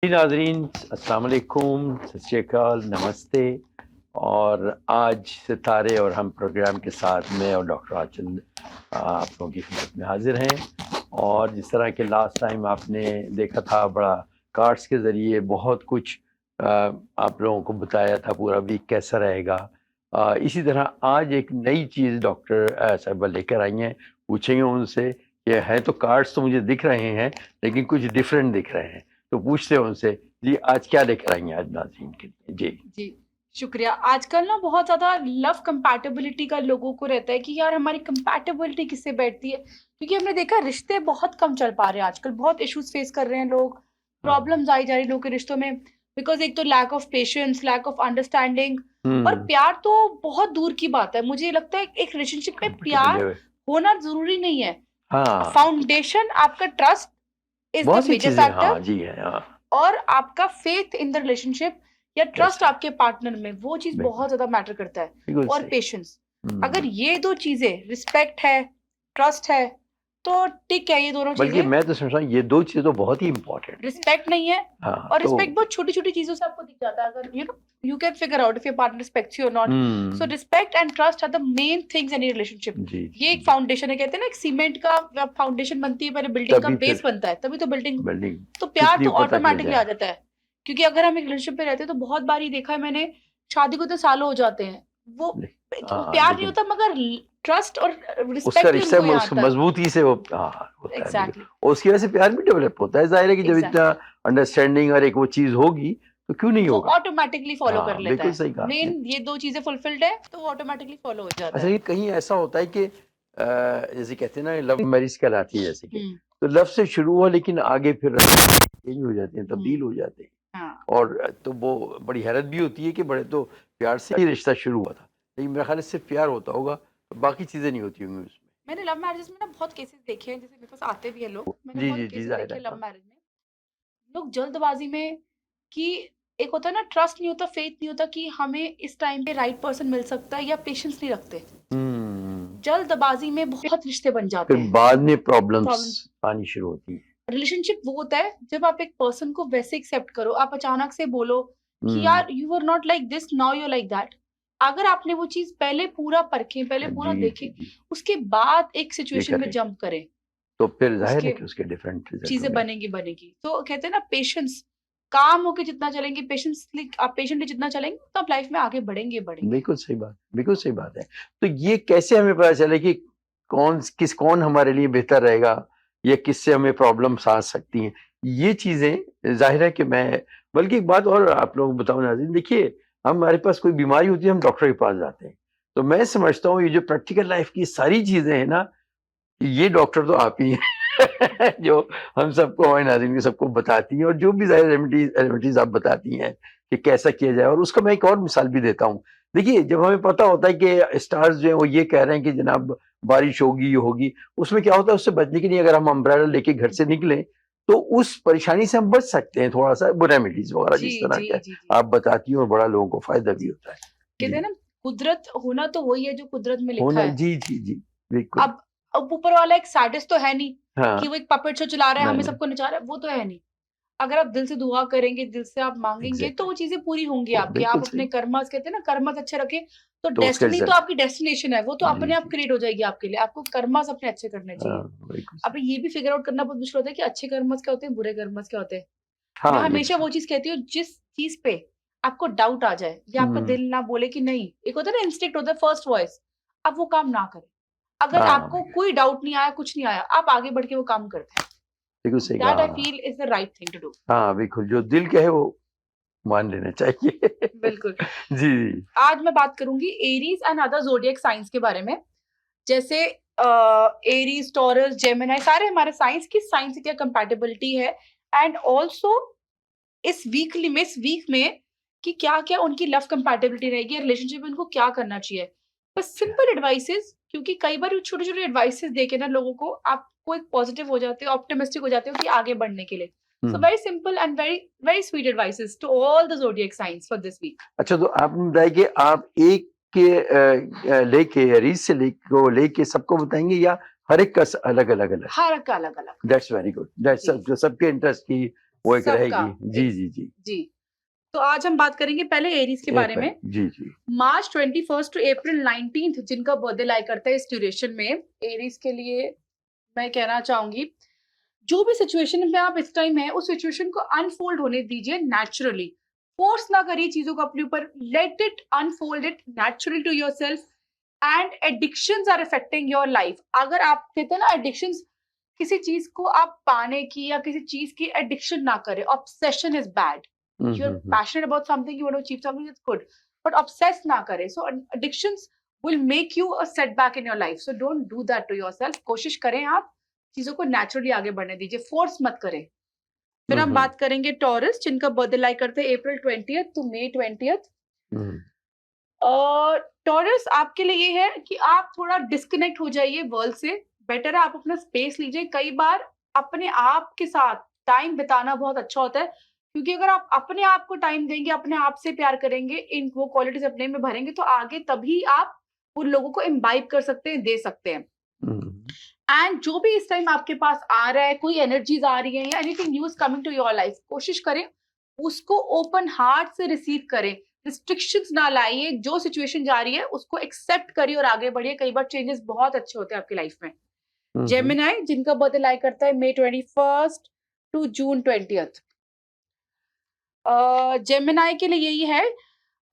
जी नाज़रीन, अस्सलाम वालेकुम, सत श्री अकाल, नमस्ते। और आज सितारे और हम प्रोग्राम के साथ में और डॉक्टर आचल आप लोगों की खिदमत में हाजिर हैं। और जिस तरह के लास्ट टाइम आपने देखा था, बड़ा कार्ड्स के ज़रिए बहुत कुछ आप लोगों को बताया था, पूरा वीक कैसा रहेगा। इसी तरह आज एक नई चीज़ डॉक्टर साहिबा लेकर आई हैं। पूछेंगे उनसे कि है तो कार्ड्स तो मुझे दिख रहे हैं, लेकिन कुछ डिफरेंट दिख रहे हैं। तो पूछते हैं उनसे, जी आज क्या लेकर आई हैं आज नाज़रीन के लिए? जी। जी, शुक्रिया। आजकल ना बहुत ज़्यादा लव कंपैटिबिलिटी का लोगों को रहता है कि यार हमारी कंपैटिबिलिटी किससे बैठती है? क्योंकि हमने देखा रिश्ते बहुत कम चल पा रहे हैं आजकल, बहुत इश्यूज़ फेस कर रहे हैं लोग, हाँ। प्रॉब्लम्स आई जा रही हैं लोगों के रिश्तों में। बिकॉज़ एक तो lack of patience, lack of understanding और हुँ। प्यार तो बहुत दूर की बात है। मुझे लगता है एक रिलेशनशिप में कंफर्टेबल प्यार है। होना ज़रूरी नहीं है। हाँ, फाउंडेशन आपका ट्रस्ट इज़ द बहुत सी मेजर चीज़ें हाँ, फैक्टर जी है, हाँ। और आपका फेथ इन द रिलेशनशिप या ट्रस्ट कैसे? आपके पार्टनर में वो चीज़ बिल्कुल, बहुत ज़्यादा मैटर करता है बिल्कुल और सही। पेशेंस। अगर हुँ। ये 2 चीज़ें रिस्पेक्ट है, ट्रस्ट है, तो ठीक है ये दोनों बल्कि चीज़ें। मैं तो समझता हूँ ये 2 चीज़ें तो बहुत ही इम्पोर्टेंट हैं। रिस्पेक्ट नहीं है हाँ, और तो रिस्पेक्ट बहुत छोटी-छोटी चीज़ों से आपको दिख जाता है। अगर you can figure out if your partner respects you और not. So hmm. Respect and trust are the main things in a relationship. जी, ये जी, एक जी। फाउंडेशन है। कहते हैं ना एक सीमेंट का फाउंडेशन बनती है, पहले बिल्डिंग का तभी बेस फिर बनता है, तभी तो बिल्डिंग। बिल्डिंग तो प्यार कितनी तो ऊपर तक ले ऑटोमैटिकली आ जाए। जाता है। क्योंकि अगर हम एक रिलेशनशिप में रहते हैं तो बहुत बार ये देखा है मैंने, शादी को तो सालों हो जाते हैं। वो ले वो हाँ, प्यार नहीं लेकिन होता मगर ट्रस्ट और उसका रिस्पेक्ट ही रिश्ता उनको यहाँ उसको आता है। मज़बूती से वो हाँ, होता है बिल्कुल। एग्ज़ैक्टली, और उसकी वजह से प्यार भी डेवलप होता है। ज़ाहिर है कि जब इतना एग्ज़ैक्टली। अंडरस्टैंडिंग और एक वो चीज़ होगी, तो क्यों नहीं वो होगा? ऑटोमैटिकली फ़ॉलो कर हाँ, लेता बिल्कुल है। सही कहा मेन आपने। ये 2 चीज़ें फुलफिल्ड है तो वो ऑटोमैटिकली फ़ॉलो हो जाता अच्छा, है। ये कहीं ऐसा होता है कि जैसे कहते हैं ना लव मैरिज कहलाती है जैसे कि, हुँ, तो लव से शुरू हुआ लेकिन आगे फिर चेंज हो जाते हैं, हुँ। तब्दील हो जाते हैं। हाँ। और तो वो बड़ी हैरत भी होती है कि बड़े तो प्यार से ही रिश्ता शुरू हुआ था। लेकिन मेरे ख़्याल है सिर्फ़ प्यार होता होगा, बाकी चीज़ें नहीं होती होंगी उसमें। मैंने लव मैरिजेज़ में ना बहुत केसेज़ देखे हैं, जैसे मेरे पास आते भी हैं लोग। मैंने जी, बहुत जी, जी, केसेज़ ज़ाहिर देखे है। हैं लव हाँ। मैरिज में। लोग जल्दबाज़ी में कि एक होता है ना ट्रस्ट नहीं होता, फेथ नहीं होता कि हमें इस टाइम पे राइट पर्सन मिल सकता है या पेशेंस नहीं रखते। हुँ। जल्दबाज़ी में बहुत रिश्ते बन फिर जाते हैं। बाद में प्रॉब्लम्स प्रॉब्लम आनी शुरू होती हैं। रिलेशनशिप वो होता है जब आप एक पर्सन को वैसे एक्सेप्ट करो, आप अचानक से बोलो कि हुँ। यार you were not like this, now you are like that. अगर आपने वो चीज़ पहले पूरा परखें, पहले पूरा जी, जी, देखें, जी। उसके बाद एक ये सिचुएशन में करें, जंप करें, तो फिर ज़ाहिर है उसके कि उसके डिफरेंट रिज़ल्ट चीज़ें होंगे। बनेंगी, बनेगी। तो कहते हैं ना पेशेंस, काम होके जितना चलेंगे, पेशेंसली आप पेशेंटली जितना चलेंगे, उतना आप लाइफ में आगे बढ़ेंगे, बढ़ेंगे। बिल्कुल सही बात, बिल्कुल सही बात है। तो ये कैसे हमें पता चले कि कौन हमारे लिए बेहतर रहेगा या किससे हमें प्रॉब्लम्स आ सकती हैं? ये चीज़ें ज़ाहिर है कि मैं बल्कि एक बात और आप लोगों को बताऊँ नाज़रीन, देखिए हमारे पास कोई बीमारी होती है, हम डॉक्टर के पास जाते हैं। तो मैं समझता हूँ ये जो प्रैक्टिकल लाइफ़ की सारी चीज़ें हैं ना, ये डॉक्टर तो आप ही हैं जो हम सबको हमारे नाज़रीन को सबको बताती हैं, और जो भी ज़ाहिर रेमेडीज़ आप बताती हैं कि कैसा किया जाए। और उसका मैं एक और मिसाल भी देता हूँ। देखिए, जब हमें पता होता है कि स्टार्स जो हैं वो ये कह रहे हैं कि जनाब बारिश होगी, ये होगी, उसमें क्या होता है उससे बचने के लिए अगर हम अम्ब्रेला लेके घर से निकलें, तो उस परेशानी से हम बच सकते हैं थोड़ा-सा, वो रेमेडीज़ वगैरह जी, जिस तरह जी, का जी, जी, आप बताती हैं, और बड़ा लोगों को फ़ायदा भी जी। होता है। कहते हैं जी, ना कुदरत होना तो वही है जो कुदरत में लिखा होना है। जी, जी, जी, बिल्कुल। अब अब ऊपर वाला एक सैडिस्ट तो है नहीं हाँ, कि वो एक पपेट शो चला रहा है, नहीं, हमें नहीं, सबको नचा रहा है, वो तो है नहीं। अगर आप दिल से दुआ करेंगे, दिल से आप माँगेंगे तो एग्ज़ैक्टली। वो चीज़ें पूरी होंगी वो आपकी। आप बिल्कुल अपने सही। कर्मस कहते हैं ना कर्मस अच्छे रखें, तो तो उसका डेस्टिनी तो रिज़ल्ट आपकी डेस्टिनेशन है, वो तो जी, अपने आप जी। क्रिएट हो जाएगी आपके लिए। आपको कर्मस अपने अच्छे करने हाँ, चाहिए। बिल्कुल अब सही। ये भी फिगर आउट करना बहुत मुश्किल होता है कि अच्छे कर्मस क्या होते हैं, बुरे कर्मस क्या होते हैं। मैं हाँ, ये भी हमेशा सही। वो चीज़ कहती हूँ जिस चीज़ पे आपको डाउट आ जाए या आपका हुँ, दिल ना बोले कि नहीं, एक होता है ना इंस्टिंक्ट होता है फर्स्ट वॉइस, आप वो काम ना करें। अगर हाँ, आपको कोई डाउट नहीं आया, कुछ नहीं आया, आप आगे बढ़ के वो काम करते हैं। बिल्कुल सही दैट आई कहा। Feel is the right thing to do. हाँ, बिल्कुल जो दिल कहे वो मान लेना चाहिए। बिल्कुल। जी, जी। आज मैं बात करूँगी Aries and other zodiac signs के बारे में। जैसे एरीज़, टॉरस, जेमिनी सारे हमारे साइन्स की साइन से क्या कंपैटिबिलिटी है एंड आल्सो इस वीक में कि क्या-क्या उनकी लव कंपैटिबिलिटी रहेगी, रिलेशनशिप में उनको क्या करना चाहिए। बस अच्छा। सिंपल एडवाइसेज़ क्योंकि कई बार छोटे-छोटे एडवाइसेज़ देके ना लोगों को आपको एक पॉजिटिव हो जाते हो, ऑप्टिमिस्टिक हो जाते हो कि आगे बढ़ने के लिए। So hmm. Very simple and very very sweet advices to all the zodiac signs for this week. अच्छा, तो आपने बताया कि आप एक के लेके रील से लेके सबको बताएँगे या हर एक का अलग-अलग? हर का अलग-अलग। That's very good. दैट्स जी। जो सबके इंटरेस्ट की वो एक सबका रहेगी। जी, जी, जी। जी। तो आज हम बात करेंगे पहले एरीज के बारे में। जी, जी। मार्च 21 टू अप्रैल 19 जिनका बर्थडे लाई करता है इस ड्यूरेशन में, एरीज के लिए मैं कहना चाहूंगी, जो भी सिचुएशन में आप इस टाइम है उस सिचुएशन को अनफोल्ड होने दीजिए नेचुरली। फोर्स ना करिए चीजों को अपने ऊपर, let it unfold it naturally to yourself. And addictions are affecting your life. अगर आप कहते हैं ना एडिक्शंस, किसी चीज को आप पाने की या किसी चीज की एडिक्शन ना करें। Obsession is bad. You are passionate about something, you want to achieve something, it's good, but obsess ना करें। So addictions will make you a setback in your life, so don't do that to yourself. कोशिश करें आप चीजों को naturally आगे बढ़ने दीजिए, फोर्स मत करें। फिर हम बात करेंगे टॉरस, जिनका बर्थडे लाई करते हैं अप्रैल 20 टू मई 20। टॉरस आपके लिए ये है कि आप थोड़ा डिस्कनेक्ट हो जाइए वर्ल्ड से। बेटर है आप अपना स्पेस लीजिए। कई बार अपने आप के साथ टाइम बिताना बहुत अच्छा होता है, क्योंकि अगर आप अपने आप को टाइम देंगे, अपने आप से प्यार करेंगे, इन वो क्वालिटीज अपने में भरेंगे, तो आगे तभी आप उन लोगों को इम्बाइब कर सकते हैं, दे सकते हैं। एंड जो भी इस टाइम आपके पास आ रहा है, कोई एनर्जीज आ रही है या anything new is coming to your life, कोशिश करें उसको ओपन हार्ट से रिसीव करें। रिस्ट्रिक्शंस ना लाइए, जो सिचुएशन जा रही है उसको एक्सेप्ट करिए और आगे बढ़िए। कई बार चेंजेस बहुत अच्छे होते हैं आपकी लाइफ में। जेमिनाई, जिनका बर्थडे लाई करता है मई 21 टू जून 20। जेमिनाई के लिए यही है,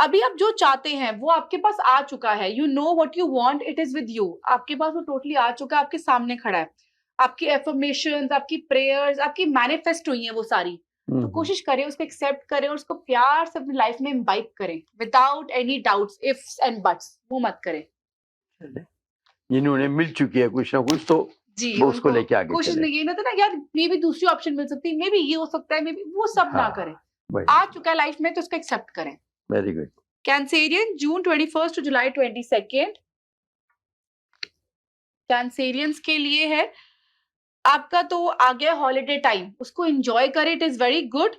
अभी आप जो चाहते हैं वो आपके पास आ चुका है। You know what you want, it is with you. आपके पास वो टोटली आ चुका है, आपके सामने खड़ा है। आपकी एफर्मेशंस, आपकी प्रेयर्स, आपकी मैनिफेस्ट हुई हैं वो सारी। तो कोशिश करें उसको एक्सेप्ट करें और उसको प्यार से अपनी लाइफ में इम्बाइब करें without any doubts, ifs and buts. वो मत करें। इन्होंने मिल चुकी है कुछ ना कुछ, तो जी, वो उसको लेके आगे कोशिश चले। नहीं, ये ना था ना यार, मे बी दूसरी ऑप्शन मिल सकती है, मे बी ये हो सकता है, मे बी वो सब ना करें। आ चुका है लाइफ में तो उसको एक्सेप्ट करें। Very good. Cancerian, June 21 to July 22। Cancerians के लिए है, आपका तो आ गया हॉलिडे टाइम, उसको एंजॉय करें, it is very good.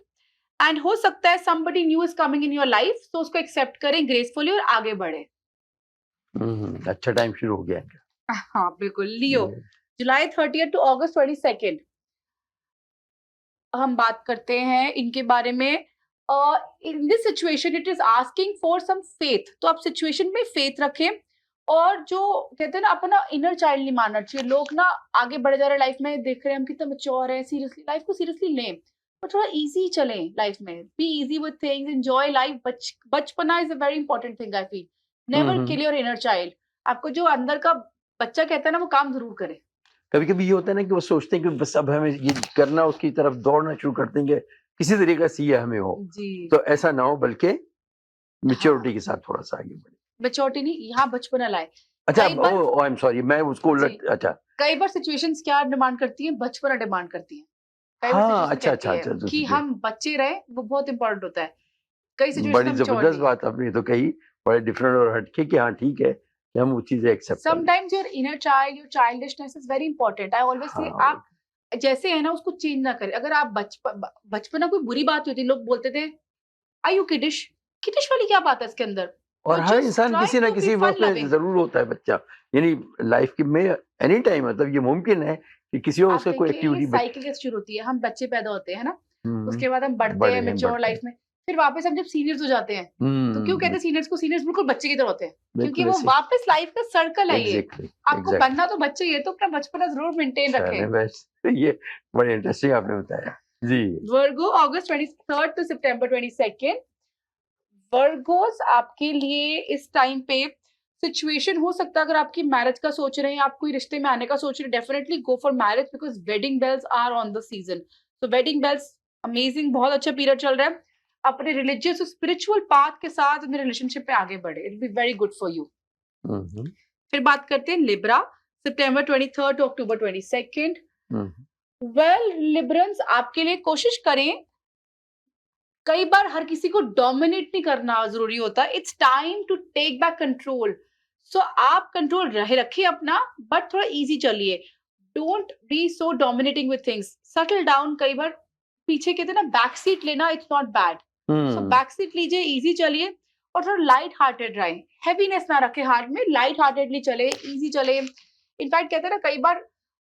And हो सकता है somebody new is coming in your life, तो उसको एक्सेप्ट करें ग्रेसफुली और आगे बढ़े। अच्छा टाइम शुरू हो गया है। हाँ बिल्कुल। Leo, July 30 to August 22। हम बात करते हैं इनके बारे में। In this situation it is asking for some faith, तो आप सिचुएशन में फेथ रखें। और जो कहते हैं ना, अपना इनर चाइल्ड नहीं मानना चाहिए। लोग ना आगे बढ़े जा रहे हैं लाइफ में, देख रहे हैं हम कितना मैच्योर है, सीरियसली लाइफ को सीरियसली लें, पर थोड़ा इजी चलें लाइफ में। Be easy with things, enjoy life. बचपना is a very important thing I feel. Never kill your inner child. आपको जो अंदर का बच्चा कहता है ना, वो काम जरूर करे। कभी कभी ये होता है ना कि वो सोचते हैं कि बस अब हमें ये करना, उसकी तरफ दौड़ना शुरू कर देंगे, किसी तरीके से ये हमें हो जी। तो ऐसा ना हो, बल्कि मैच्योरिटी के साथ थोड़ा सा आगे बढ़े। मैच्योरिटी नहीं, यहाँ बचपना लाए। अच्छा, आई एम सॉरी, मैं उसको उलट। अच्छा, कई बार सिचुएशंस क्या डिमांड करती हैं, बचपना डिमांड करती हैं। हाँ, अच्छा कि हम बच्चे रहे, वो बहुत इंपॉर्टेंट होता है। कई सिचुएशन बड़ी जबरदस्त बात आपने तो कही, बड़े डिफरेंट और हटके कि हाँ ठीक है कि हम वो चीजें एक्सेप्ट करें। Sometimes your inner child, your childishness is very important. I always say आप जैसे है ना उसको चेंज ना करें। अगर आप बचपना कोई बुरी बात होती, लोग बोलते थे आई यू किडिश, किडिश वाली क्या बात है इसके अंदर। और हर इंसान किसी ना किसी वक्त में जरूर होता है बच्चा, यानी लाइफ की में एनी टाइम, मतलब ये मुमकिन है कि किसी और उससे कोई एक्टिविटी साइकिल शुरू होती है। हम बच्चे पैदा होते हैं ना, उसके बाद हम बढ़ते हैं मैच्योर लाइफ में, फिर वापस हम जब सीनियर्स हो जाते हैं, तो क्यों कहते हैं सीनियर्स को? सीनियर्स बिल्कुल बच्चे की तरह होते हैं, क्योंकि वो वापस लाइफ का सर्कल है। ये आपको बनना तो बच्चे ही है, तो अपना बचपना जरूर मेंटेन रखें। ये बड़े इंटरेस्टिंग आपने बताया जी। वर्गो, अगस्त 23 टू सितंबर 22। वर्गोस आपके लिए इस टाइम पे सिचुएशन हो सकता है, अगर आपकी मैरिज का सोच रहे हैं, आप कोई रिश्ते में आने का सोच रहे हैं, definitely go for marriage, because wedding bells are on the season. तो वेडिंग बेल्स अमेजिंग, बहुत अच्छा पीरियड चल रहा है। अपने रिलीजियस और स्पिरिचुअल पाथ के साथ अपने रिलेशनशिप में आगे बढ़े, it be very good for you. फिर बात करते हैं Libra, September 23 to October 22। Well Librans, आपके लिए कोशिश करें, कई बार हर किसी को डोमिनेट नहीं करना जरूरी होता। It's time to take back control. So आप कंट्रोल रखिए अपना, बट थोड़ा इजी चलिए। Don't be so dominating with things, settle down. कई बार पीछे कहते हैं ना, बैक सीट लेना it's not bad. So back seat लीजिए, इजी चलिए और थोड़ा लाइट हार्टेड रहे। हैवीनेस ना रखे हार्ट में, लाइट हार्टेडली चले, इजी चले। इनफैक्ट कहते हैं ना, कई बार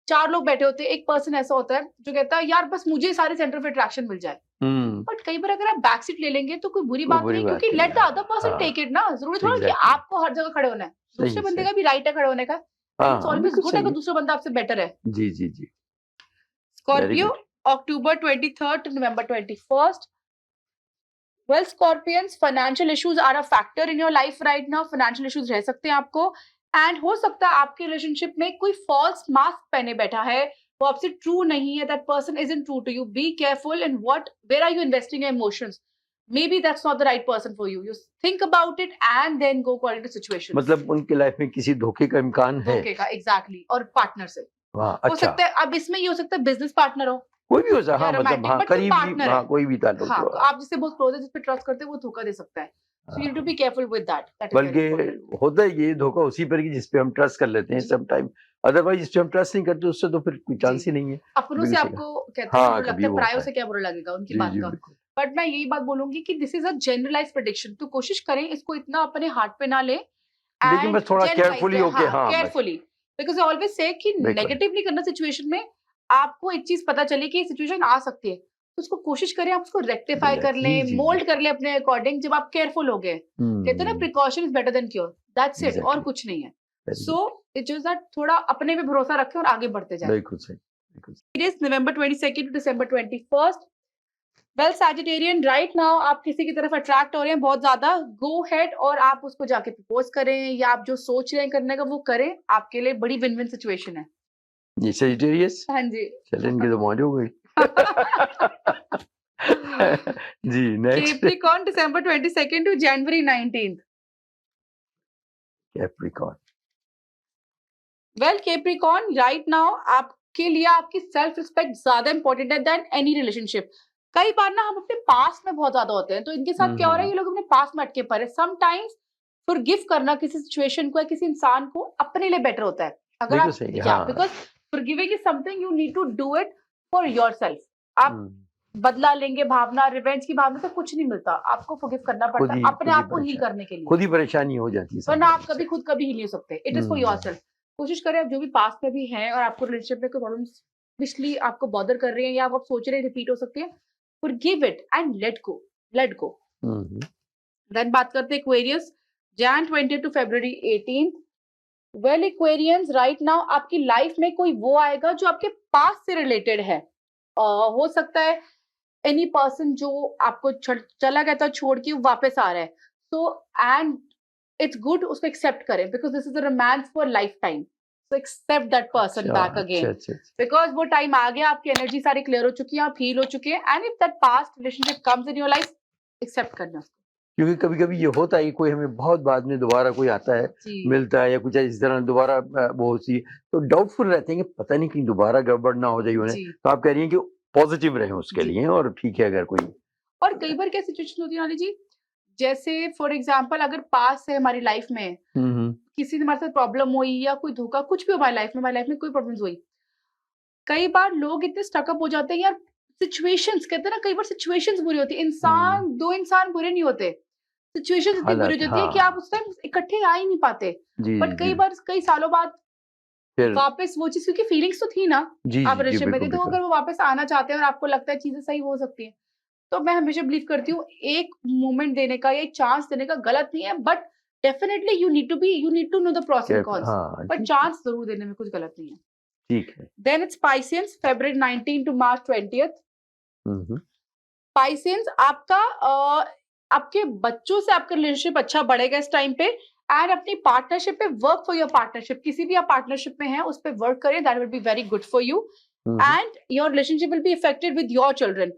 4 लोग बैठे होते हैं, एक पर्सन ऐसा होता है जो कहता है यार बस मुझे सारे सेंटर ऑफ अट्रैक्शन मिल जाए, बट कई बार अगर आप बैक सीट ले लेंगे तो कोई बुरी बात बुरी नहीं, बात क्योंकि नहीं लेट द है। अदर पर्सन हाँ, टेक इट ना। जरूरी थोड़ा कि एग्जैक्टली, आपको हर जगह खड़े होना है, दूसरे सही बंदे सही, का भी राइट है खड़े होने का, एंड इट्स हाँ ऑलवेज बिल्कुल गुड सही अगर है, दूसरा बंदा आपसे बेटर है। जी जी जी, very Scorpio, good. October 23rd to November 21st. Well, Scorpions, financial issues are a factor in your life right now. Financial issues रह सकते हैं आपको, एंड हो सकता है आपके रिलेशनशिप में कोई फॉल्स मास्क पहने बैठा है, वो आपसे ट्रू नहीं है, that person isn't true to you. Be careful in what, where are you investing your emotions. Maybe that's not the right person for you. You think about it and then go according to situations. मतलब उनके life में किसी धोखे का इम्कान है? धोखे का, एग्जैक्टली, और पार्टनर से हाँ, हो अच्छा, सकता है। अब इसमें ये हो सकता है बिजनेस पार्टनर हो कोई भी हो सकता, या हाँ मतलब रोमांटिक, हाँ बट कोई करीबी, पार्टनर हाँ है। कोई भी ताल्लुक हाँ, जो तो है। आप जिससे बहुत क्लोज है, जिस पे ट्रस्ट करते हैं, वो धोखा दे सकता है। So you need to be careful with that, that is very important. बल्कि होता है ये धोखा उसी पर कि जिस पे हम ट्रस्ट कर लेते हैं जी। सम टाइम, अदरवाइज जिस पे हम ट्रस्ट नहीं करते उससे तो फिर कोई जी, चांस ही नहीं है। अपनों से बिल्कुल सही आपको कहते हैं हाँ, बुरा कभी लगता है, वो परायों होता से है। क्या बुरा लगेगा उनकी जी, बात जी, का। बिल्कुल। बट मैं यही बात बोलूंगी कि this is a generalize prediction, तो कोशिश करें इसको इतना अपने हार्ट पे ना ले, लेकिन एंड बस थोड़ा जनरलाइज केयरफुली करें, होके हाँ, हाँ, बस carefully, because I always say कि बिल्कुल। नेगेटिव नहीं करना सिचुएशन में। आपको एक चीज पता चले कि सिचुएशन आ सकती है, तो उसको कोशिश करें आप उसको रेक्टिफाई कर जी, लें, जी, जी। मोल्ड कर लें अपने अकॉर्डिंग, जब आप केयरफुल हो गए। कहते हैं ना, hmm, precaution is better than cure, that's it, और एग्ज़ैक्टली, कुछ नहीं है। Very so good, it's just that थोड़ा अपने पे भरोसा रखें और आगे बढ़ते जाएं। बिल्कुल सही, बिल्कुल सही। It is November 22nd to December 21st. Well Sagittarian, right now आप किसी की तरफ अट्रैक्ट हो रहे हैं बहुत ज्यादा, गो हेड और आप उसको जाके प्रपोज करें, या आप जो सोच रहे हैं करने का वो करें, आपके लिए बड़ी विन विन सिचुएशन है। ये सजिटेरियस? हाँ जी। चलिए इनकी तो मौज हो गई। जी, next Capricorn, December 22nd to January 19th. Capricorn. Well Capricorn, right now आपके लिए आपकी सेल्फ रिस्पेक्ट ज्यादा इंपॉर्टेंट है देन एनी रिलेशनशिप। कई बार ना हम अपने पास में बहुत ज्यादा होते हैं, तो इनके साथ क्या हो रहा है, ये लोग अपने पास में अटके पड़े। समटाइम्स फॉरगिव करना किसी सिचुएशन को या किसी इंसान को अपने लिए बेटर होता है। अगर बिल्कुल आप, सही, या हाँ। Because forgiving is something you need to do it for yourself. आप हुँ, बदला लेंगे भावना, रिवेंज की भावना से कुछ नहीं मिलता, आपको फॉरगिव करना खुद पड़ता है ही अपने आप को हील करने के लिए, खुद ही परेशानी हो जाती है वरना आप समटाइम्स कभी से। खुद कभी हील नहीं हो सकते। It is for hmm, yourself. कोशिश करें, आप जो भी पास्ट में भी हैं और आपको रिलेशनशिप में कोई प्रॉब्लम्स पिछली आपको बॉदर कर रही हैं, या आप सोच रहे हैं रिपीट हो सकती है, forgive it and let go, let go. हुँ, हुँ। देन बात करते हैं Aquarius, Jan 20 to February 18th. Well Aquarians, right now आपकी लाइफ में कोई वो आएगा जो आपके पास से रिलेटेड है। हो सकता है एनी पर्सन जो आपको चला गया था छोड़ के, वो वापस आ रहा है। सो एंड इट्स गुड, उसको एक्सेप्ट करें, because this is a romance for life time. So accept that person अच्छा, बैक अगेन, अच्छा, अच्छा। बिकॉज वो टाइम आ गया, आपकी एनर्जी सारी क्लियर हो चुकी है, आप हील हो चुके हैं, and if that past relationship comes in your life, accept करना उसको। क्योंकि कभी-कभी ये होता है कि कोई हमें बहुत बाद में दोबारा कोई आता है, जी, मिलता है या कुछ इस तरह दोबारा वो होती है, तो डाउटफुल रहते हैं कि पता नहीं कहीं दोबारा गड़बड़ ना हो जाए उन्हें। जी, तो आप कह रही हैं कि पॉजिटिव रहें उसके जी। लिए और ठीक है अगर कोई और कई बार क्या सिचुएशन होती है नानी जी, जैसे फॉर एग्जाम्पल अगर पास है हमारी लाइफ में, हुँ, हुँ। किसी ने हमारे साथ प्रॉब्लम हुई या कोई धोखा, कुछ भी हमारी लाइफ में कोई प्रॉब्लम्स हुई, कई बार लोग इतने स्टकअप हो जाते हैं यार। सिचुएशंस, कहते हैं ना, कई बार सिचुएशंस बुरी होती है, हुँ। इंसान, दो इंसान बुरे नहीं होते, सिचुएशंस इतनी बुरी हालात हो जाती है कि हाँ। आप उस टाइम इकट्ठे आ ही नहीं पाते। जी, बट कई जी। बार कई सालों बाद फिर वापस वो चीज, क्योंकि फीलिंग्स तो थी ना, जी, आप जी, जी, रिलेशनशिप में थे, बिल्कुल, तो बिल्कुल। अगर वो वापस आना चाहते हैं और आपको लगता है चीजें सही हो सकती हैं, तो मैं हमेशा बिलीव करती हूँ एक मोमेंट देने का या एक चांस देने का गलत नहीं है, but definitely you need to know the pros and cons, हाँ, पर जी, चांस जरूर देने में कुछ गलत नहीं है। ठीक है। Then it's Pisces, February 19 to March 20th. Hmm, hmm. Pisces, आपका आपके बच्चों से आपका रिलेशनशिप अच्छा बढ़ेगा इस टाइम पे, एंड अपनी पार्टनरशिप पे वर्क फॉर योर पार्टनरशिप, किसी भी आप पार्टनरशिप में हैं उस पे वर्क करें, that will be very good for you, hmm, hmm. And your relationship will be affected with your children.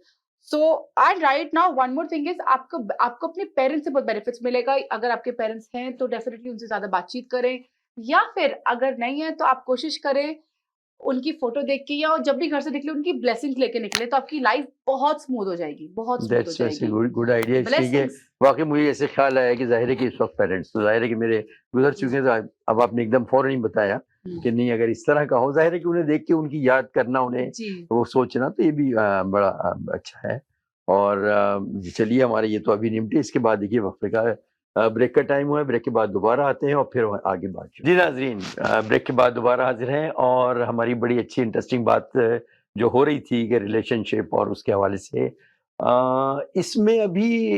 So and right now one more thing is, आपको आपको अपने पेरेंट्स से बहुत बेनिफिट्स मिलेगा। अगर आपके पेरेंट्स हैं तो डेफिनेटली उनसे ज्यादा बातचीत करें, या फिर अगर नहीं है तो आप कोशिश करें उनकी फोटो देख के, या जब भी घर से निकले उनकी ब्लेसिंग्स लेके निकले, तो आपकी लाइफ बहुत स्मूथ हो जाएगी, बहुत स्मूथ हो दैट्स वैसे जाएगी। गुड आइडिया इसलिए कि ब्लेसिंग्स। वाक़ई मुझे ऐसे ख़्याल आया कि ज़ाहिर है कि इस वक़्त पेरेंट्स तो ज़ाहिर है कि मेरे गुज़र चुके हैं, तो अब आपने एकदम फ़ौरन ही बताया कि नहीं अगर इस तरह का हो, ज़ाहिर है कि उन्हें देख के उनकी याद करना, उन्हें जी, वो सोचना, तो ये भी बड़ा अच्छा है। और चलिए हमारे ये तो अभी निपटे, इसके बाद देखिए वक्फ़े का ब्रेक का टाइम हुआ है, ब्रेक के बाद दोबारा आते हैं और फिर आगे बात। जी नाज़रीन, ब्रेक के बाद दोबारा हाज़िर हैं और हमारी बड़ी अच्छी इंटरेस्टिंग बात जो हो रही थी कि रिलेशनशिप और उसके हवाले से, इसमें अभी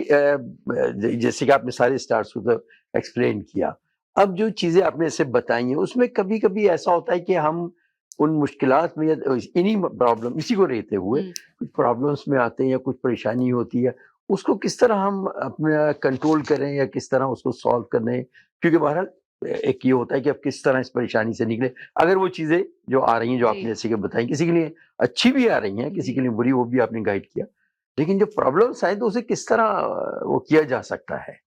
जैसे कि आपने सारे स्टार्स को तो एक्सप्लेन किया। अब जो चीज़ें आपने ऐसे बताई हैं, उसमें कभी-कभी ऐसा होता है कि हम उन मुश्किलात में या इन्हीं प्रॉब्लम इसी को रहते हुए हुँ। कुछ प्रॉब्लम्स में आते हैं या कुछ परेशानी होती है, उसको किस तरह हम अपना कंट्रोल करें या किस तरह उसको सॉल्व करें? क्योंकि बहरहाल एक ये होता है कि अब किस तरह इस परेशानी से निकलें। अगर वो चीज़ें जो आ रही हैं, जो आपने जी, जैसे कि बताई, किसी के लिए अच्छी भी आ रही हैं, किसी जी। के लिए बुरी, वो भी आपने गाइड किया। लेकिन जो प्रॉब्लम्स आए तो उसे किस तरह वो किया जा सकता है?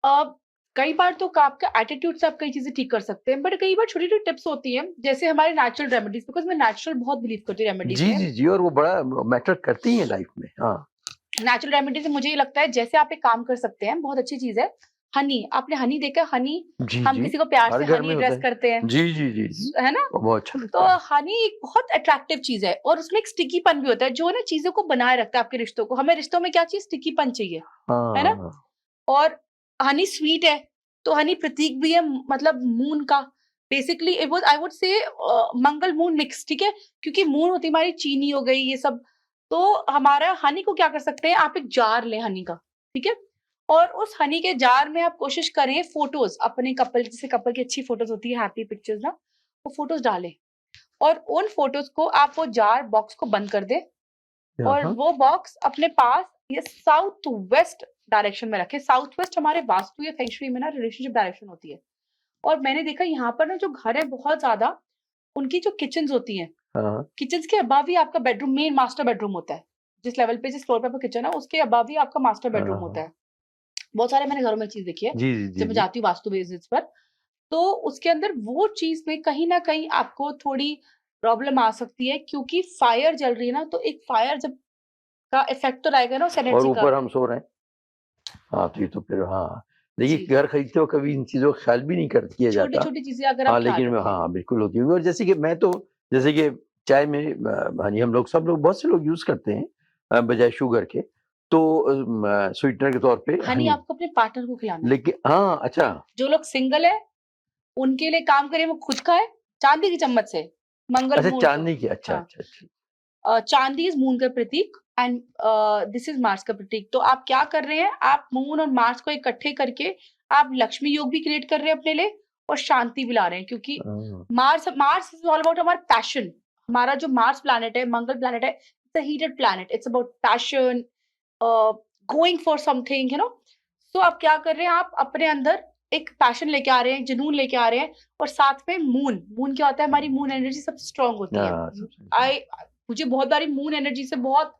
अब कई बार तो आपका एटीट्यूड से आप कई चीज़ें ठीक कर सकते हैं, बट कई बार छोटी-छोटी टिप्स होती हैं, जैसे हमारे नेचुरल रेमेडीज़, बिकॉज़ मैं नेचुरल बहुत बिलीव करती हूँ रेमेडीज़ जी, में। जी, जी, और वो बड़ा मैटर करती हैं लाइफ में। हाँ। नेचुरल रेमेडीज़ से मुझे ये लगता है जैसे आप एक काम कर सकते हैं, बहुत अच्छी चीज़ है। हनी, आपने हनी देखा है? हनी, जी, हम जी। किसी को प्यार हर से घर हनी में होता एड्रेस है। करते हैं, जी, जी, जी, जी। है ना? वो बहुत अच्छा तो लगता है। हनी एक बहुत अट्रैक्टिव चीज़ है और उसमें एक स्टिकीपन भी होता है, जो ना चीज़ों को बनाए रखता है आपके रिश्तों को। हमें रिश्तों में क्या चाहिए? स्टिकीपन चाहिए, है ना? हाँ। और हनी स्वीट है, तो हनी प्रतीक भी है मतलब मून का। Basically it was I would say Mangal moon mix, ठीक है? क्योंकि मून होती है हमारी चीनी हो गई ये सब। तो हमारा हनी को क्या कर सकते हैं, आप एक जार लें हनी का, ठीक है? और उस हनी के जार में आप कोशिश करें फ़ोटोज़ अपने कपल, जैसे कपल की अच्छी फ़ोटोज़ होती है, हैप्पी पिक्चर्स ना, वो फ़ोटोज़ डालें और उन फ़ोटोज़ को आप वो जार बॉक्स को बंद कर दें हाँ, और हाँ। वो बॉक्स अपने पास ये साउथ वेस्ट डायरेक्शन में रखें। साउथ वेस्ट हमारे वास्तु या फेंग शुई में ना रिलेशनशिप डायरेक्शन होती है। और मैंने देखा यहाँ पर ना जो घर है बहुत ज़्यादा, उनकी जो किचन्स होती हैं, हाँ, हाँ। किचन्स के अबव ही आपका बेडरूम, मेन मास्टर बेडरूम होता है। जिस लेवल पे, जिस फ्लोर पे आपका किचन है, उसके अबव ही आपका मास्टर हाँ, बेडरूम हाँ। होता है। बहुत सारे मैंने घरों में चीज़ देखी है, जी, जी, जी, जब मैं जी। जाती हूँ वास्तु बेसिस पर। तो उसके अंदर वो चीज़ में कहीं न कहीं आपको थोड़ी प्रॉब्लम आ सकती है, क्योंकि फायर जल रही है ना, तो एक फायर जब का इफ़ेक्ट तो रहेगा ना उस और एनर्जी का। ऊपर हम सो रहे हैं। हाँ, तो ये तो फिर हाँ। जी, देखिए घर खरीदते वक़्त कभी इन चीज़ों का ख़्याल भी नहीं कर किया जाता। छोटी-छोटी चीज़ें अगर आप हाँ, ख्याल लेकिन रखें। हाँ, बिल्कुल होती होंगी और जैसे कि मैं तो जैसे कि चाय में हनी हम लोग सब लोग बहुत से लोग यूज़ करते हैं बजाय शुगर के। तो स्वीटनर के तौर पे हनी हनी। आपको अपने पार्टनर को खिलाना है। लेकिन हाँ, अच्छा। जो लोग सिंगल है, उनके लिए काम करिए, वो खुद खाए, चांदी की चम्मच से, मंगल अच्छा मून को। चाँदनी की अच्छा, हाँ। अच्छा, अच्छा। चांदी इज़ मून का प्रतीक एंड दिस इज़ मार्स का प्रतीक। तो आप क्या कर रहे हैं, आप मून और मार्स को इकट्ठे करके आप लक्ष्मी योग भी क्रिएट कर रहे हैं अपने लिए और शांति भी ला रहे हैं, क्योंकि हाँ, Mars Mars is all about हमारा पैशन। हमारा जो मार्स प्लैनेट है, मंगल प्लैनेट है, it's a heated planet, it's about passion, going for something, you know. So आप क्या कर रहे हैं, आप अपने अंदर एक पैशन लेके आ रहे हैं, जुनून लेके आ रहे हैं और साथ में मून, मून क्या होता है, हमारी मून एनर्जी सबसे स्ट्रॉन्ग होती है। हाँ, सबसे आई मुझे बहुत बारी मून एनर्जी से बहुत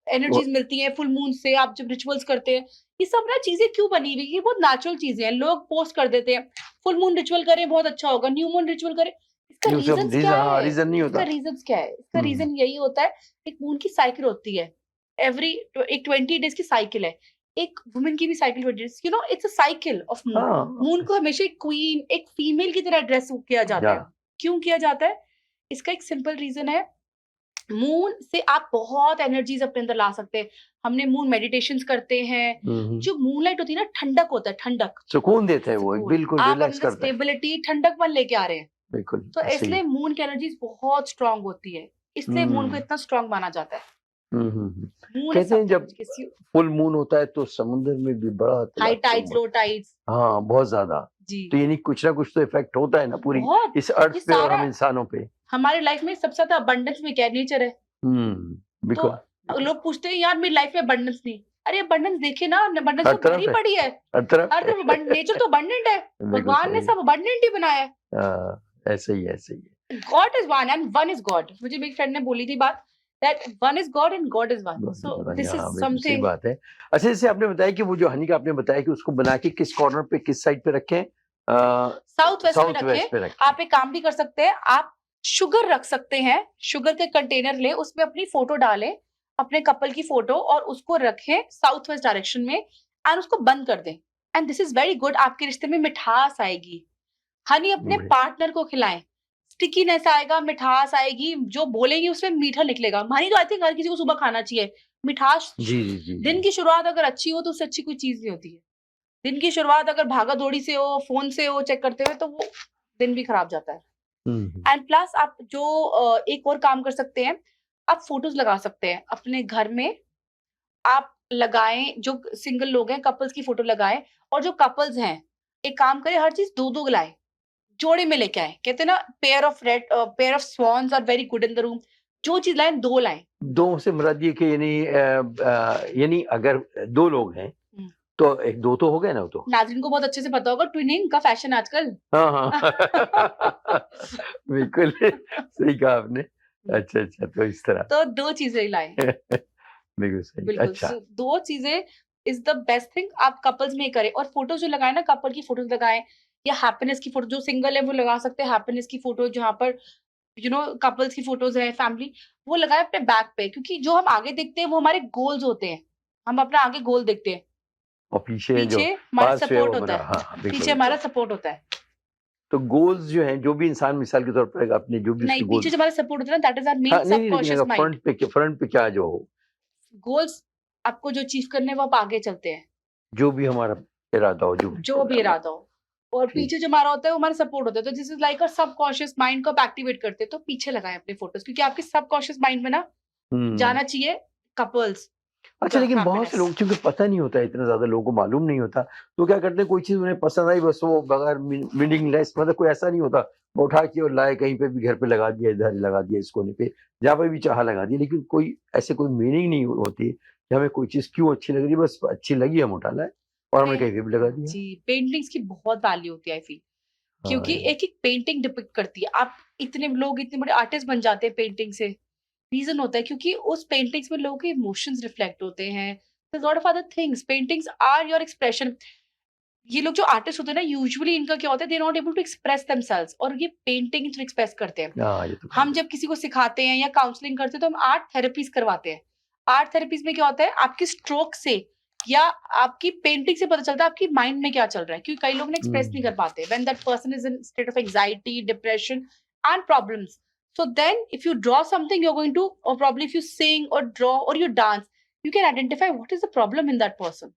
वो एनर्जीज़ मिलती हैं, फुल मून से आप जब रिचुअल्स करते हैं। ये सब ना चीज़ें क्यों बनी हुई है, ये बहुत नेचुरल चीज़ें हैं। लोग पोस्ट कर देते हैं, फुल मून रिचुअल करें बहुत अच्छा होगा, न्यू मून रिचुअल करें। इसका नहीं उसका रीज़न्स रीज़न क्या हाँ, है? रीज़न नहीं इसका होता। रीज़न्स क्या है? इसका हुँ, रीज़न यही होता है, एक मून की साइकिल होती है। एवरी एक 20 डेज़ की साइकिल है। एक वुमन की भी cycle 20 days, you know it's a cycle of moon. हाँ, मून को हमेशा एक क्वीन, एक फीमेल की तरह एड्रेस किया जाता या है। क्यों किया जाता है? इसका एक सिंपल रीज़न है, मून से आप बहुत एनर्जीज़ अपने अंदर ला सकते हैं। हमने मून मेडिटेशंस करते हैं। हुँ, हुँ। जो मूनलाइट होती है ना, ठंडक होता है, ठंडक, सुकून देता है वो, सुकून। बिल्कुल आप रिलैक्स अंदर करता है। स्टेबिलिटी, ठंडकपन लेके आ रहे हैं। बिल्कुल, तो ऐसे ही। इसलिए मून की एनर्जीज़ बहुत स्ट्रॉन्ग होती है। इसलिए मून को हुँ। इतना स्ट्रॉन्ग माना जाता है। हुँ, हुँ, हुँ। मून इज़ कहते हैं समथिंग जब which gives you full moon होता है तो समुद्र में भी बड़ा हाई तड़ाक-तुम टाइड्स, लो टाइड्स। हाँ, बहुत ज़्यादा। जी, तो यानी कुछ ना कुछ तो इफ़ेक्ट होता है ना पूरी बहुत। इस अर्थ ये पे और सारा हम इंसानों पे। हमारी लाइफ में सबसे ज़्यादा अबंडेंस में क्या है? नेचर है। हुँ, तो बिल्कुल, बिल्कुल। लोग पूछते हैं, यार मेरी लाइफ में अबंडेंस नहीं। अरे अबंडेंस देखिए ना, अबंडेंस हर तो भरी तरफ है, पड़ी है। हर तरफ हर है। तरफ नेचर तो अबंडेंट है। बिल्कुल भगवान ने सही। सब अबंडेंट ही बनाया है। हाँ, ऐसे ही है, ऐसे ही है। God is one and one is God. मुझे मेरी फ्रेंड ने बोली थी बात, that one is God and God is one. बहुत सो बढ़िया, दिस इज़ हाँ, बिल्कुल सही समथिंग। बात है। अच्छा जैसे आपने बताया कि वो जो हनी का आपने बताया कि उसको बना के किस कॉर्नर पे, किस साइड पे रखें? साउथ वेस्ट में साउथ रखें। वेस्ट पे रखें। आप एक काम भी कर सकते हैं, आप शुगर रख सकते हैं। शुगर के कंटेनर लें, उसमें अपनी फ़ोटो डालें, अपने कपल की फ़ोटो, और उसको रखें साउथ वेस्ट डायरेक्शन में एंड उसको बंद कर दें। And this is very good, आपके रिश्ते में मिठास आएगी। हनी अपने बढ़िया। पार्टनर को खिलाएँ। स्टिकीनेस आएगा, मिठास आएगी, जो बोलेंगे उसमें मीठा निकलेगा। हनी तो आई थिंक हर किसी को सुबह खाना चाहिए। मिठास, जी, जी, जी, दिन जी। की शुरुआत अगर अच्छी हो तो उससे अच्छी कोई चीज़ नहीं होती है। दिन की शुरुआत अगर भागा-दौड़ी से हो, फ़ोन से हो, चेक करते हुए, तो वो दिन भी खराब जाता है। हुँ, हुँ। एंड प्लस आप जो एक और काम कर सकते हैं, आप फ़ोटोज़ लगा सकते हैं अपने घर में, आप लगाएं, जो सिंगल लोग हैं कपल्स की फोटो लगाएं, और जो कपल्स हैं एक काम करें, हर चीज दो दो लाए, जोड़े में लेके आए। कहते हैं ना pair of swans are very good in the room. जो चीज लाए दो लाए। दो से मुराद ये कि यानी अगर दो लोग हैं हम्म। तो एक दो तो हो गए ना, वो तो। नाज़रीन को बहुत अच्छे से पता होगा, ट्विनिंग का फैशन आजकल। हाँ हाँ बिल्कुल सही कहा आपने। अच्छा अच्छा, तो इस तरह तो दो चीजें लाए। बिल्कुल सही। बिल्कुल। अच्छा, So, दो चीजें इज द बेस्ट थिंग आप कपल्स में ही करें। और फोटोज जो लगाए ना, कपल की फोटोज लगाएं, या हैप्पीनेस की फोटो, जो सिंगल है वो लगा सकते हैं हैप्पीनेस की फोटो, जहाँ पर कपल्स की फोटोज है, फैमिली, वो लगाए अपने बैक पे। क्योंकि जो हम आगे देखते हैं वो हमारे गोल्स होते हैं, हम अपना आगे गोल देखते हैं, और पीछे जो पीछे हमारा पास है वो सपोर्ट होता हमारा, है। हाँ हाँ, बिल्कुल पीछे हमारा बिल्कुल। सपोर्ट होता है। तो गोल्स जो हैं, जो भी इंसान मिसाल के तौर पर अपने जो भी नहीं, उसके पीछे गोल्स, जो हमारा सपोर्ट होता है ना, दैट इज आवर हाँ मेन नहीं नहीं, लेकिन सबकॉन्शियस अगर माइंड। फ्रंट पे क्या जो हो, गोल्स आपको जो अचीव करने हैं वो आप आगे चलते हैं, जो भी हमारा इरादा हो, जो भी जो भी प्रोग्राम हो। इरादा हो। और ठीक। पीछे जो हमारा होता है वो हमारा सपोर्ट होता है। तो this is like a subconscious mind को आप एक्टिवेट करते हैं। तो पीछे लगाएं अपने फोटोज, क्योंकि आपके सबकॉन्शियस माइंड में ना जाना चाहिए कपल्स अच्छा, का लेकिन बहुत से हैप्पीनेस। लोग, क्योंकि पता नहीं होता है, इतना ज्यादा लोगों को मालूम नहीं होता, तो क्या करते हैं, कोई चीज उन्हें पसंद आई, बस वो बगैर मीनिंगलेस, मतलब कोई ऐसा नहीं होता, वो उठा के और लाए, कहीं पे भी घर पे लगा दिया, इधर लगा दिया, इस कोने पे, जहाँ पे भी चाहा लगा दिया, लेकिन कोई ऐसे कोई मीनिंग नहीं होती कि हमें कोई चीज क्यों अच्छी लग रही है, बस अच्छी लगी हम उठा लाए और हमने कहीं पे भी लगा दिया। जी, पेंटिंग्स की बहुत वैल्यू होती है आई फील, हाँ क्योंकि एक एक पेंटिंग डिपिक्ट करती है। आप इतने लोग इतने बड़े आर्टिस्ट बन जाते हैं पेंटिंग से। रीजन होता है क्योंकि उस पेंटिंग्स में लोगों के इमोशंस रिफ्लेक्ट होते हैं। Lot of other things, paintings are your expression. ये लोग जो आर्टिस्ट होते हैं ना, यूजुअली इनका क्या होता है, they not able to express themselves, और ये पेंटिंग थ्रू एक्सप्रेस करते हैं। हाँ, ये तो हम बात जब किसी को सिखाते हैं या काउंसलिंग करते हैं तो हम आर्ट थेरेपीज करवाते हैं। आर्ट थेरेपीज में क्या होता है, आपकी स्ट्रोक से या आपकी पेंटिंग से पता चलता है आपकी माइंड में क्या चल रहा है, क्योंकि कई लोग एक्सप्रेस नहीं कर पाते when that person is in state of anxiety, depression and problems. So then if you draw something, you're going to, or probably if you sing or draw or you dance, you can identify what is the problem in that person.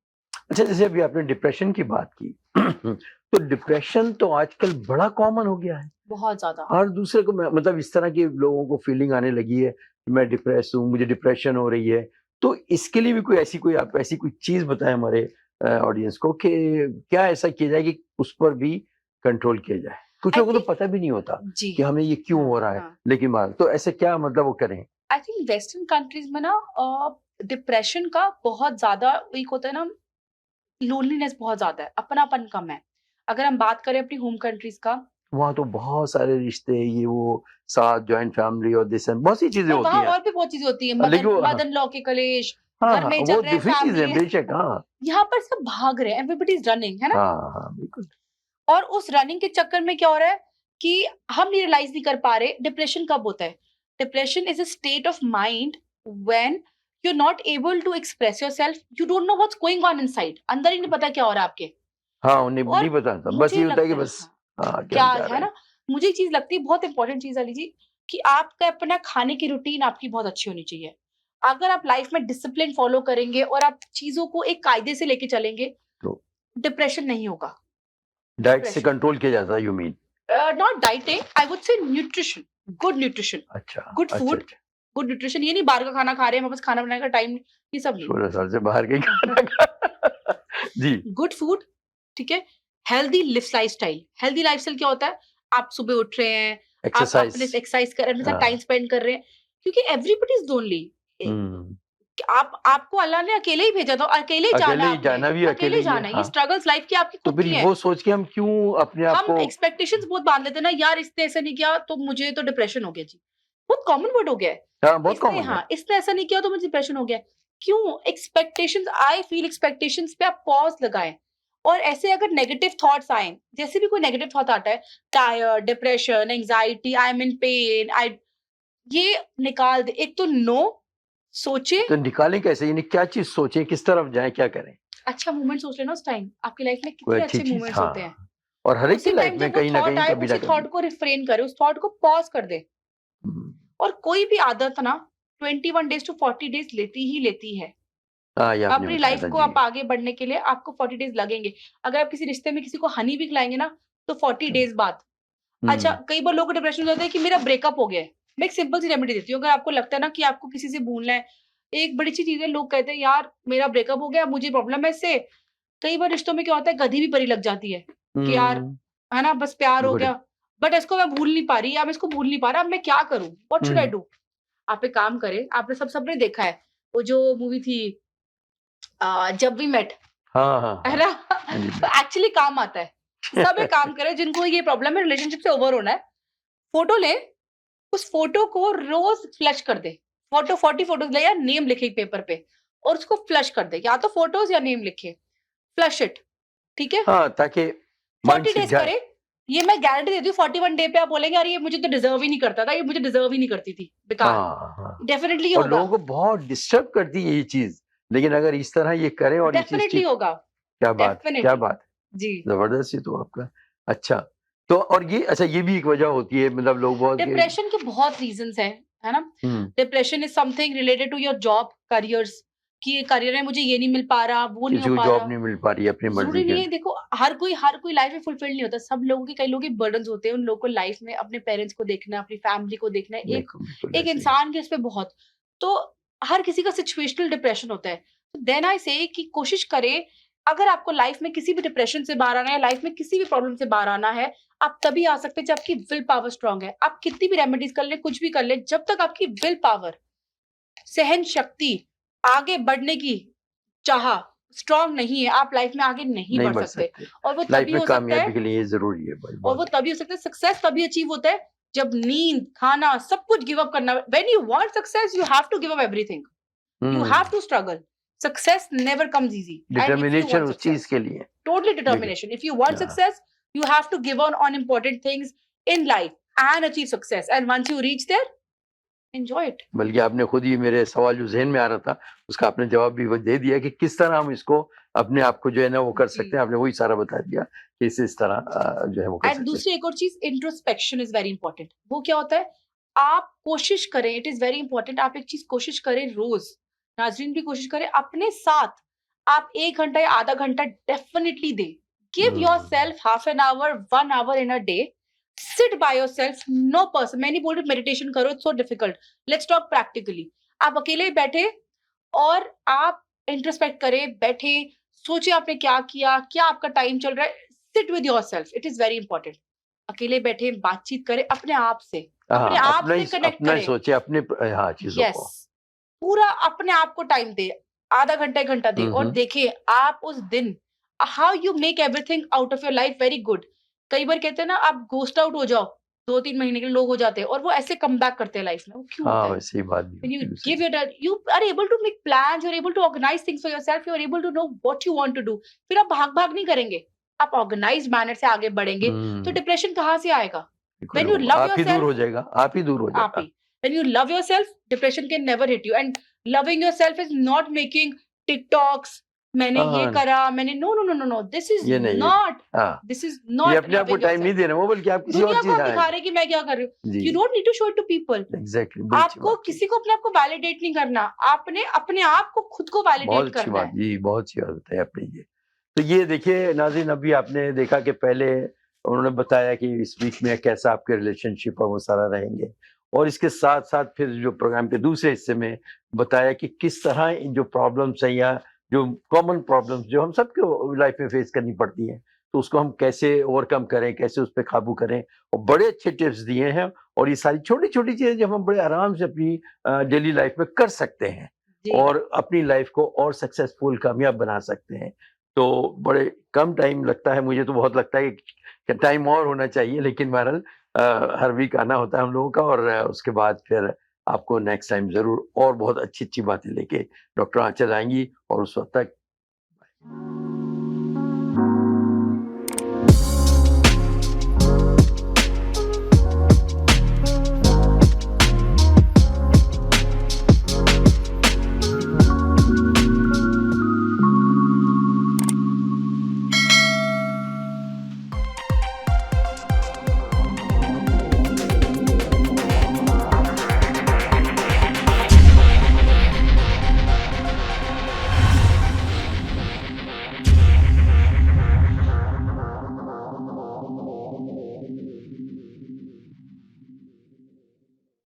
अच्छा, जैसे अभी आपने depression की बात की तो depression तो आजकल बड़ा कॉमन हो गया है। बहुत ज्यादा। हर दूसरे को मतलब इस तरह की लोगों को फीलिंग आने लगी है कि मैं डिप्रेस हूँ, मुझे डिप्रेशन हो रही है। तो इसके लिए भी आप ऐसी कोई चीज बताएं हमारे ऑडियंस को कि क्या ऐसा किया जाए कि उस पर भी कंट्रोल किया जाए। कुछ I लोगों को तो think पता भी नहीं होता जी, कि हमें ये क्यों हो रहा है, हाँ। लेकिन तो ऐसे क्या मतलब वो करें। आई थिंक वेस्टर्न कंट्रीज में ना डिप्रेशन का बहुत ज्यादा एक होता है ना, लोनलीनेस बहुत ज्यादा है, अपनापन कम है। अगर हम बात करें अपनी होम कंट्रीज का, वहाँ तो बहुत सारे रिश्ते, ये वो, साथ, जॉइंट फैमिली और दिस एंड बहुत सी चीजें और होती वहाँ हैं। और भी बहुत चीजें होती है, लेकिन वो, हाँ मदन लॉ के कलेश, हाँ घर हाँ, में वो चल रहे हैं, दूसरी चीजें फैमिली है। बेशक, हाँ यहाँ पर सब भाग रहे हैं, एवरीबॉडी इज रनिंग, है ना। हाँ हाँ, बिल्कुल। और उस रनिंग के चक्कर में क्या हो रहा है कि हम रियलाइज नहीं कर पा रहे डिप्रेशन कब होता है। Depression is a state of mind when you are not able to express yourself, you don't know what's going on inside, अंदर ही नहीं पता क्या हो रहा है आपके। हाँ, उन्हें और नहीं पता था, बस मुझे ये होता है कि लगता है, बस हाँ, हाँ, कि क्या हम जा है रहे हैं। ना, मुझे एक चीज लगती है बहुत इंपॉर्टेंट चीज वाली जी, कि आपका अपना खाने की रूटीन आपकी बहुत अच्छी होनी चाहिए। अगर आप लाइफ में डिसिप्लिन फॉलो करेंगे और आप चीजों को एक कायदे से लेके चलेंगे, तो डिप्रेशन नहीं होगा। डाइट से डिप्रेशन, कंट्रोल किया जाता है, you mean. Not dieting, I would say nutrition, good nutrition, अच्छा गुड अच्छा फूड, अच्छा, गुड न्यूट्रिशन। ये नहीं बाहर का खाना खा रहे हैं, हमारे पास खाना बनाने का टाइम, ये सब नहीं। 16 साल से बाहर के खाना खा जी। गुड फूड, ठीक है। हेल्दी लाइफस्टाइल, हेल्दी लाइफस्टाइल क्या होता है, आप सुबह उठ रहे हैं, आप एक्सरसाइज। अपने एक्सरसाइज कर रहे हैं, अपने साथ हाँ। टाइम स्पेंड कर रहे हैं, क्योंकि एवरीबॉडी इज लोनली। हम्म। आपको अल्लाह ने अकेले ही भेजा था, अकेले जाना अकेले है ही आपने, जाना भी अकेले अकेले ही है, जाना है। ये हाँ। स्ट्रगल्स लाइफ की आपकी तो खुद फिर की है। वो सोच के हम क्यों अपने आप हम को, एक्सपेक्टेशंस बहुत बांध लेते हैं ना, यार इसने ऐसा नहीं किया तो मुझे तो डिप्रेशन हो गया जी। बहुत कॉमन वर्ड हो गया है। हाँ बहुत इसने, कॉमन है। हाँ, इसने ऐसा नहीं किया तो मुझे डिप्रेशन हो गया। क्यों? एक्सपेक्टेशंस, आई फील एक्सपेक्टेशंस पे आप पॉज लगाएं। और ऐसे अगर नेगेटिव थॉट्स आए, जैसे भी कोई नेगेटिव थॉट आता है, tired, depression, anxiety, I am in pain, I, ये निकाल दे। एक तो नो सोचे, तो निकालें कैसे, यानी क्या चीज सोचें, किस तरफ जाएं, क्या करें। अच्छा मोमेंट सोच लेना उस टाइम। आपकी लाइफ में कोई कितने अच्छी अच्छे चीज, मोमेंट्स होते हैं। हाँ। और हर एक की उसी लाइफ टाइम में जब वो कहीं ना थॉट कहीं, आए, कभी ना उसी कभी। थॉट को रिफ्रेन करे, उस थॉट को पॉज कर दे। हम्म। और कोई भी आदत ना 21 डेज टू 40 डेज लेती है। हाँ, ये आपने अपनी बताया लाइफ था को जी। आप आगे बढ़ने के लिए आपको 40 डेज लगेंगे। अगर आप किसी रिश्ते में किसी को हनी भी खिलाएंगे ना, तो 40 डेज बाद। अच्छा, हम्म। कई बार लोगों को डिप्रेशन हो जाता है कि मेरा ब्रेकअप हो गया है। मैं एक सिंपल सी रेमेडी देती हूँ। अगर आपको लगता है ना कि आपको किसी से भूलना है, एक बड़ी सी चीज़ है, लोग कहते हैं यार मेरा ब्रेकअप हो गया, मुझे प्रॉब्लम है इससे। कई बार रिश्तों में क्या होता है, गधी भी परी लग जाती है कि यार, हम्म, है ना, बस प्यार हो गुड। गया, बट इसको मैं भूल नहीं पा रही, या मैं इसको भूल नहीं पा रहा, अब मैं क्या करूँ? What should I hmm, do? आप एक काम करें, आपने सबने देखा है, वो जो मूवी थी जब वी मेट, हाँ हाँ है हाँ। ना? हाँ जी। तो एक्चुअली काम आता है। सब एक काम करें, जिनको ये प्रॉब्लम है रिलेशनशिप से ओवर होना है, फ़ोटो लें, उस फ़ोटो को रोज़ फ्लश कर दें। 40 फ़ोटोज़ लें या नेम लिखें एक पेपर पे और उसको फ्लश कर दें, या तो फ़ोटोज़ या नेम लिखें, फ्लश इट, ठीक है? हाँ, ताकि मन 40 से डेज़ जाए। करें, ये मैं गारंटी देती हूँ 41 डे पे आप बोलेंगे अरे ये मुझे तो डिज़र्व ही नहीं करता था, ये मुझे डिज़र्व ही नहीं करती थी, बेकार। हाँ, हाँ। डेफ़िनिटली ये और होगा, लोगों को बहुत डिस्टर्ब करती है ये चीज़। लेकिन अगर इस तरह ये करें और ये चीज़ डेफ़िनिटली ठीक, होगा, क्या बात है, क्या डेफ़िनिटली। बात जी। है। ज़बरदस्त ये तो आपका। अच्छा, तो और ये अच्छा ये भी एक वजह होती है मतलब लोग बहुत के। डिप्रेशन के बहुत रीज़न्स हैं, है ना? Hmm, depression is something related to your job, careers, कि ये करियर है, मुझे ये नहीं मिल पा रहा, वो नहीं किसी हो को पा जॉब रहा। नहीं मिल पा रही है अपनी ज़रूरी मर्ज़ी के। नहीं है, देखो हर कोई लाइफ़ में फुलफिल नहीं होता। सब लोगों के, कई लोगों के बर्डन्स होते हैं, उन लोगों को लाइफ़ में अपने पेरेंट्स को देखना है, अपनी फैमिली को देखना है, एक बिल्कुल, बिल्कुल एक ऐसे ही। इंसान के उस पे बहुत। तो हर किसी का सिचुएशनल डिप्रेशन होता है। देन आई से कि कोशिश करें, अगर आपको लाइफ़ में किसी भी डिप्रेशन से बाहर आना है, लाइफ़ में किसी भी प्रॉब्लम से बाहर आना है, आप तभी आ सकते हैं जब आपकी विल पावर स्ट्रॉन्ग है। आप कितनी भी रेमेडीज़ कर लें, कुछ भी कर लें, जब तक आपकी विल पावर, सहन शक्ति, आगे बढ़ने की चाह स्ट्रॉन्ग नहीं है, आप लाइफ़ में आगे नहीं नहीं बढ़ बढ़ सकते। सकते। और वो लाइफ़ तभी में हो सकता है, कामयाबी के लिए ये ज़रूरी है भाई और वो बहुत। तभी हो सकता है, सक्सेस तभी अचीव होता है जब नींद, खाना सब कुछ गिव अप करना। When you want success you have to give up everything. You hmm, have to struggle. Success never comes easy. And if you determination want उस चीज़ success, के लिए। totally देखिए, determination. If you want हाँ, success, you have to give on important things in life and achieve success. And once you reach there, enjoy it. बल्कि आपने खुद ही मेरे सवाल जो ज़हन में आ रहा था, उसका आपने जवाब भी वो दे दिया कि किस तरह हम इसको अपने आप को जो है ना वो कर सकते जी। हैं। आपने वही सारा बता दिया कि इस तरह जो है वो कर एंड सकते हैं। दूसरी एक और चीज, इंट्रोस्पेक्शन इज वेरी इंपॉर्टेंट। वो क्या होता है, आप कोशिश करें, इट इज वेरी इंपॉर्टेंट, आप एक चीज कोशिश करें रोज, नाजरीन भी कोशिश करें, अपने साथ आप 1 घंटा या आधा घंटा डेफिनेटली दें। Give your hmm, self half an hour, 1 hour in a day, sit by yourself, no person. मैं नहीं बोल रही मेडिटेशन करो, it's so difficult, let's talk practically. आप अकेले ही बैठे और आप इंट्रोस्पेक्ट करें, बैठे, सोचिए आपने क्या किया, क्या आपका टाइम चल रहा है, sit with yourself, it is very important. अकेले बैठे बातचीत करें अपने हाँ, आप से कनेक्ट अपना ही करें। सोचिए अपने हाँ, चीज़ों यस, को। पूरा अपने आप को टाइम दें, आधा घंटा, 1 घंटा दें हुँ, और हुँ। देखिए आप उस दिन how you make everything out of your life very good. कई बार कहते हैं ना, आप घोस्ट आउट हो जाओ, 2-3 महीने के लिए लोग हो जाते हैं और वो ऐसे कम बैक करते हैं लाइफ में, वो क्यों हाँ, होता है? वैसे ही बात भी When you होती है give दूसरी। your dad, you are able to make plans, you are able to organize things for yourself, you are able to know what you want to do. फिर आप भाग-भाग नहीं करेंगे, आप ऑर्गेनाइज्ड मैनर से आगे बढ़ेंगे, तो हुँ, डिप्रेशन कहाँ से आएगा? बिल्कुल When you वो love आप ही दूर yourself, हो जाएगा, आप ही दूर हो आप ही। जाएगा। When you love yourself, depression can never hit you. And loving yourself is not making TikToks, मैंने ये हाँ, करा, मैंने no no no no no. ये नहीं ये हाँ, This is ये not अपने आप को loving टाइम नहीं yourself. देना वो बल्कि आप किसी और दुनिया को चीज़ आप हाँ, दिखा रहे हैं कि मैं क्या कर रही हूँ। जी, You don't need to show it to people. Exactly बड़ी अच्छी आपको बात कही। किसी को अपने आप को वैलिडेट नहीं करना, आपने अपने आप को खुद को बहुत वैलिडेट अच्छी करना बात है। जी, बहुत अच्छी बात बताई आपने ये। तो ये देखिए नाज़रीन अभी आपने देखा कि पहले उन्होंने बताया कि इस वीक में कैसा आपके रिलेशनशिप और वो सारा रहेंगे और इसके साथ-साथ फिर जो प्रोग्राम के दूसरे हिस्से में बताया कि किस तरह इन जो प्रॉब्लम्स हैं या जो कॉमन प्रॉब्लम्स जो हम सबको लाइफ में फेस करनी पड़ती हैं, तो उसको हम कैसे ओवरकम करें, कैसे उस पे काबू करें और बड़े अच्छे टिप्स दिए हैं और ये सारी छोटी-छोटी चीज़ें जो हम बड़े आराम से अपनी डेली लाइफ में कर सकते हैं जी, और अपनी लाइफ को और सक्सेसफुल कामयाब बना सकते हैं। तो बड़े कम टाइम लगता है, मुझे तो बहुत लगता है कि टाइम और होना चाहिए लेकिन बहरहाल हर वीक आना होता है हम लोगों का और उसके बाद फिर आपको नेक्स्ट टाइम ज़रूर और बहुत अच्छी-अच्छी बातें लेके डॉक्टर आंचल आएँगी और उस वक़्त तक